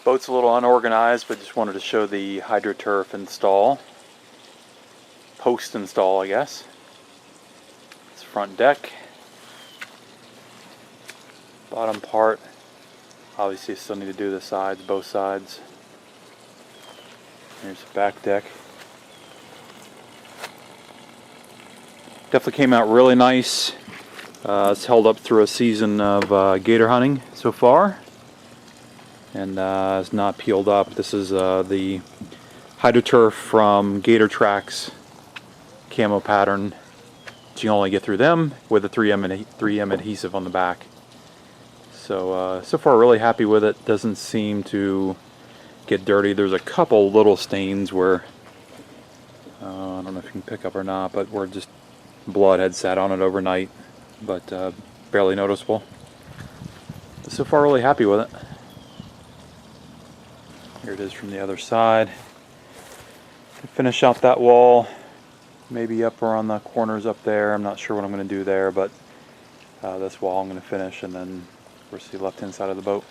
Boat's a little unorganized, but just wanted to show the Hydroturf install. Post install, I guess. It's front deck. Bottom part. Obviously still need to do the sides, both sides. Here's the back deck. Definitely came out really nice. It's held up through a season of gator hunting so far. And it's not peeled up. This is the Hydroturf from Gatortrax camo pattern. You can only get through them with a 3M adhesive on the back. So so far really happy with it. Doesn't seem to get dirty. There's a couple little stains where I don't know if you can pick up or not, but where just blood had sat on it overnight, but barely noticeable. So far really happy with it. Here it is from the other side. Finish out that wall, maybe up around the corners up there. I'm not sure what I'm going to do there, but this wall I'm going to finish, and then of course the left hand side of the boat.